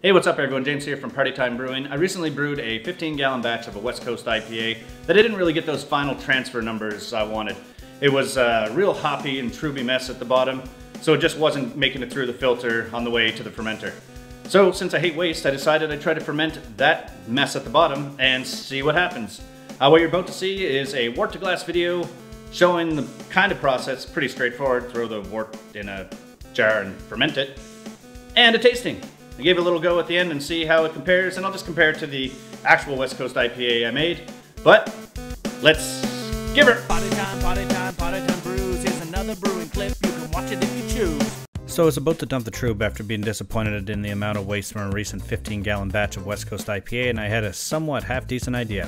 Hey, what's up everyone? James here from Party Time Brewing. I recently brewed a 15-gallon batch of a West Coast IPA that I didn't really get those final transfer numbers I wanted. It was a real hoppy and truby mess at the bottom, so it just wasn't making it through the filter on the way to the fermenter. So since I hate waste, I decided I'd try to ferment that mess at the bottom and see what happens. What you're about to see is a wort to glass video showing the kind of process. Pretty straightforward. Throw the wort in a jar and ferment it. And a tasting. I gave it a little go at the end and see how it compares, and I'll just compare it to the actual West Coast IPA I made. But let's give her. Party time brews. Here's another brewing clip. You can watch it if you choose. So I was about to dump the Trub after being disappointed in the amount of waste from a recent 15-gallon batch of West Coast IPA, and I had a somewhat half-decent idea.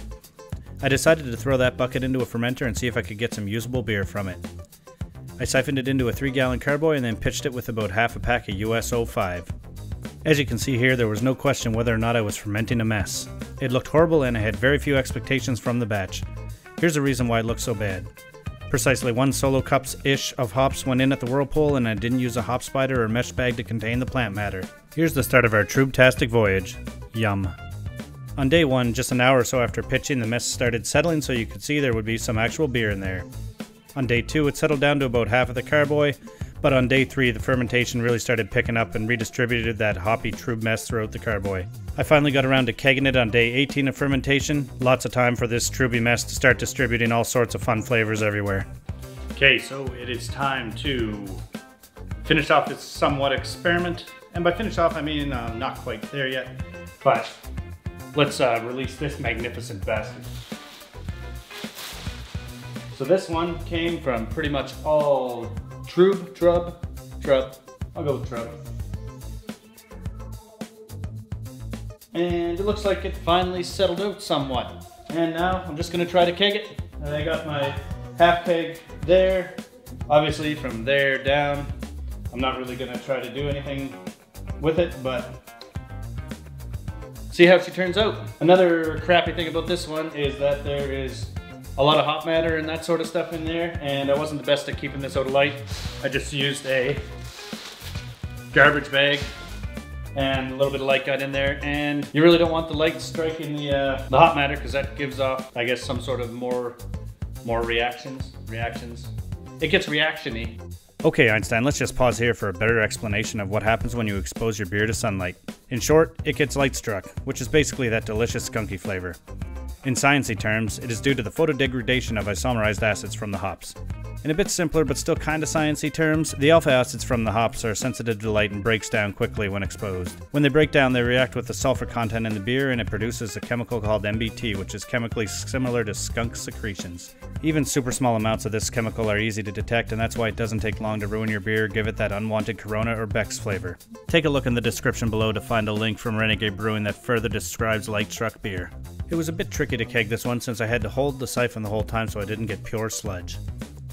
I decided to throw that bucket into a fermenter and see if I could get some usable beer from it. I siphoned it into a 3-gallon carboy and then pitched it with about half a pack of US 05. As you can see here, there was no question whether or not I was fermenting a mess. It looked horrible and I had very few expectations from the batch. Here's the reason why it looked so bad. Precisely 1 solo cups-ish of hops went in at the whirlpool, and I didn't use a hop spider or mesh bag to contain the plant matter. Here's the start of our Trub-tastic voyage. Yum. On day 1, just an hour or so after pitching, the mess started settling so you could see there would be some actual beer in there. On day 2, it settled down to about half of the carboy, but on day 3, the fermentation really started picking up and redistributed that hoppy Trub mess throughout the carboy. I finally got around to kegging it on day 18 of fermentation. Lots of time for this Truby mess to start distributing all sorts of fun flavors everywhere. Okay, so it is time to finish off this somewhat experiment. And by finish off, I mean not quite there yet, but let's release this magnificent basket. So this one came from pretty much all Trub. I'll go with Trub. And it looks like it finally settled out somewhat. And now I'm just gonna try to keg it. And I got my half keg there. Obviously from there down, I'm not really gonna try to do anything with it, but see how she turns out. Another crappy thing about this one is that there is a lot of hop matter and that sort of stuff in there, and I wasn't the best at keeping this out of light. I just used a garbage bag and a little bit of light got in there, and you really don't want the light striking the hop matter because that gives off, I guess, some sort of more reactions. It gets reaction-y. Okay, Einstein, let's just pause here for a better explanation of what happens when you expose your beer to sunlight. In short, it gets Lightstruck, which is basically that delicious skunky flavor. In sciencey terms, it is due to the photodegradation of isomerized acids from the hops. In a bit simpler but still kinda sciencey terms, the alpha acids from the hops are sensitive to light and breaks down quickly when exposed. When they break down, they react with the sulfur content in the beer and it produces a chemical called MBT, which is chemically similar to skunk secretions. Even super small amounts of this chemical are easy to detect, and that's why it doesn't take long to ruin your beer, give it that unwanted Corona or Beck's flavor. Take a look in the description below to find a link from Renegade Brewing that further describes Lightstruck beer. It was a bit tricky to keg this one since I had to hold the siphon the whole time so I didn't get pure sludge.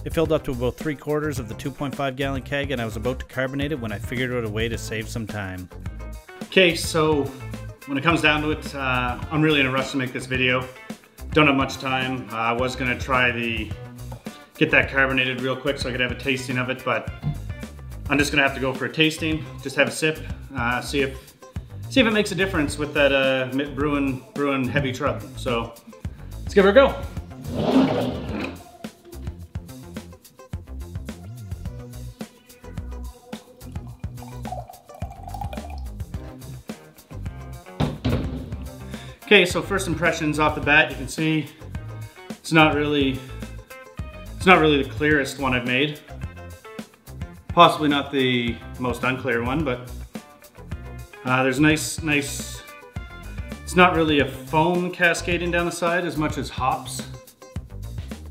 It filled up to about 3/4 of the 2.5-gallon keg, and I was about to carbonate it when I figured out a way to save some time. Okay, so when it comes down to it, I'm really in a rush to make this video. Don't have much time. I was gonna try get that carbonated real quick so I could have a tasting of it, but I'm just gonna have to go for a tasting, just have a sip, see if it makes a difference with that brewing heavy Trub. So let's give her a go. Okay, so first impressions off the bat, you can see it's not really the clearest one I've made. Possibly not the most unclear one, but there's nice, it's not really a foam cascading down the side as much as hops.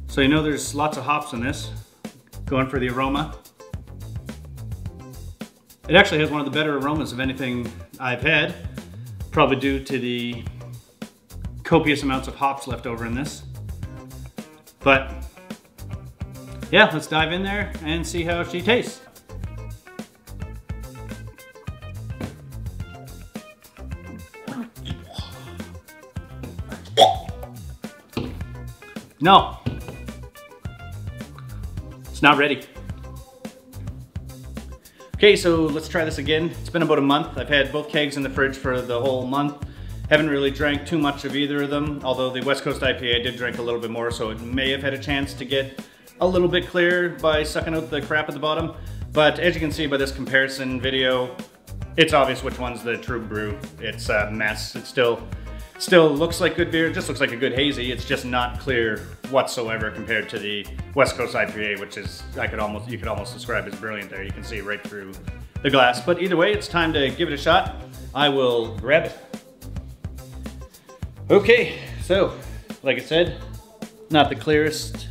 So you know there's lots of hops in this, going for the aroma. It actually has one of the better aromas of anything I've had, probably due to the copious amounts of hops left over in this. But yeah, let's dive in there and see how she tastes. No, it's not ready. Okay, so let's try this again. It's been about a month. I've had both kegs in the fridge for the whole month. Haven't really drank too much of either of them, although the West Coast IPA I did drink a little bit more, so it may have had a chance to get a little bit clearer by sucking out the crap at the bottom. But as you can see by this comparison video, it's obvious which one's the Trub brew. It's a mess. It still looks like good beer. It just looks like a good hazy. It's just not clear whatsoever compared to the West Coast IPA, which is, you could almost describe as brilliant there. You can see right through the glass. But either way, it's time to give it a shot. I will grab it. Okay, so like I said, not the clearest.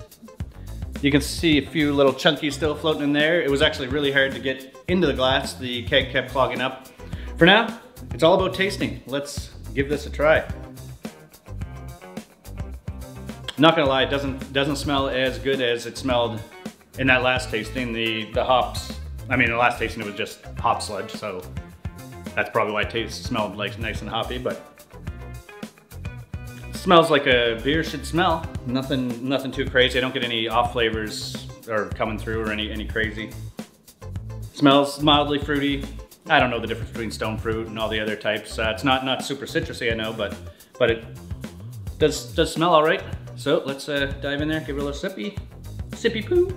You can see a few little chunkies still floating in there. It was actually really hard to get into the glass. The keg kept clogging up. For now, it's all about tasting. Let's give this a try. Not gonna lie, it doesn't smell as good as it smelled in that last tasting. The hops, I mean, the last tasting it was just hop sludge, so that's probably why it smelled like nice and hoppy, but it smells like a beer should smell. Nothing too crazy. I don't get any off flavors or coming through or any crazy. Smells mildly fruity. I don't know the difference between stone fruit and all the other types. It's not super citrusy, I know, but it does smell all right. So let's dive in there, give it a little sippy poo.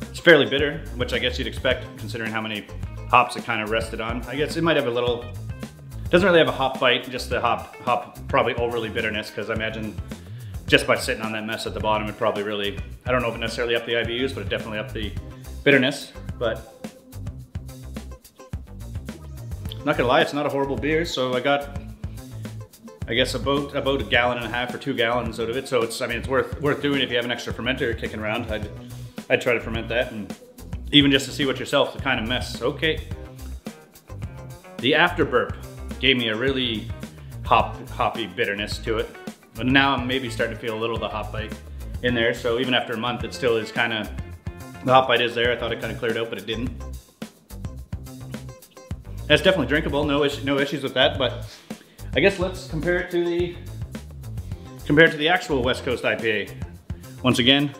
It's fairly bitter, which I guess you'd expect considering how many hops it kind of rested on. I guess it might have a little, doesn't really have a hop bite, just the hop probably overly bitterness, because I imagine just by sitting on that mess at the bottom, it probably really, I don't know if it necessarily upped the IBUs, but it definitely upped the bitterness. But not gonna lie, it's not a horrible beer. So I got, I guess about a gallon and a half or 2 gallons out of it. So it's, I mean, it's worth doing if you have an extra fermenter kicking around. I'd try to ferment that, and even just to see what yourself, the kind of mess. Okay. The after burp gave me a really hoppy bitterness to it. But now I'm maybe starting to feel a little of the hop bite in there. So even after a month, it still is kind of, the hop bite is there. I thought it kind of cleared out, but it didn't. It's definitely drinkable, no issues with that, but I guess let's compare it to the actual West Coast IPA. Once again,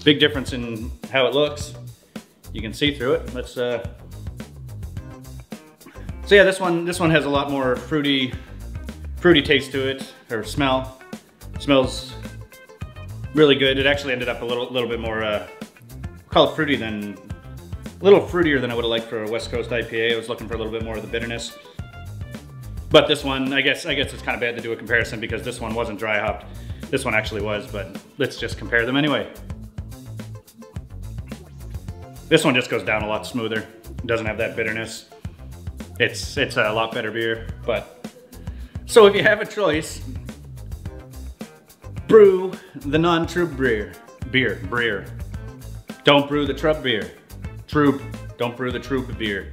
big difference in how it looks. You can see through it. Let's so yeah, this one has a lot more fruity taste to it, or smell. It smells really good. It actually ended up a little bit more call it fruity than, a little fruitier than I would have liked for a West Coast IPA. I was looking for a little bit more of the bitterness. But this one, I guess it's kind of bad to do a comparison because this one wasn't dry hopped. This one actually was, but let's just compare them anyway. This one just goes down a lot smoother. It doesn't have that bitterness. It's a lot better beer, but so if you have a choice, brew the non-Trub beer. Don't brew the Trub beer. Trub, don't brew the Trub beer.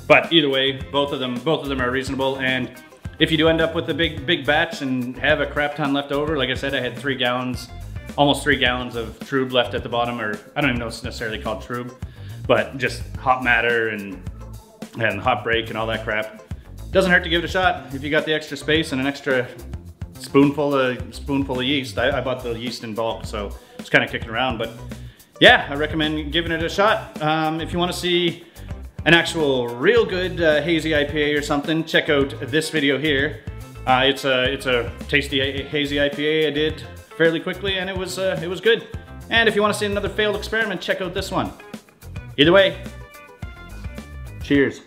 But either way, both of them are reasonable. And if you do end up with a big batch and have a crap ton left over, like I said, I had 3 gallons, almost 3 gallons of Trub left at the bottom, or I don't even know if it's necessarily called Trub, but just hop matter and hop break and all that crap. Doesn't hurt to give it a shot if you got the extra space and an extra spoonful of yeast. I bought the yeast in bulk, so it's kind of kicking around. But yeah, I recommend giving it a shot. If you want to see an actual real good hazy IPA or something, check out this video here. It's a tasty hazy IPA I did fairly quickly, and it was good. And if you want to see another failed experiment, check out this one. Either way, cheers.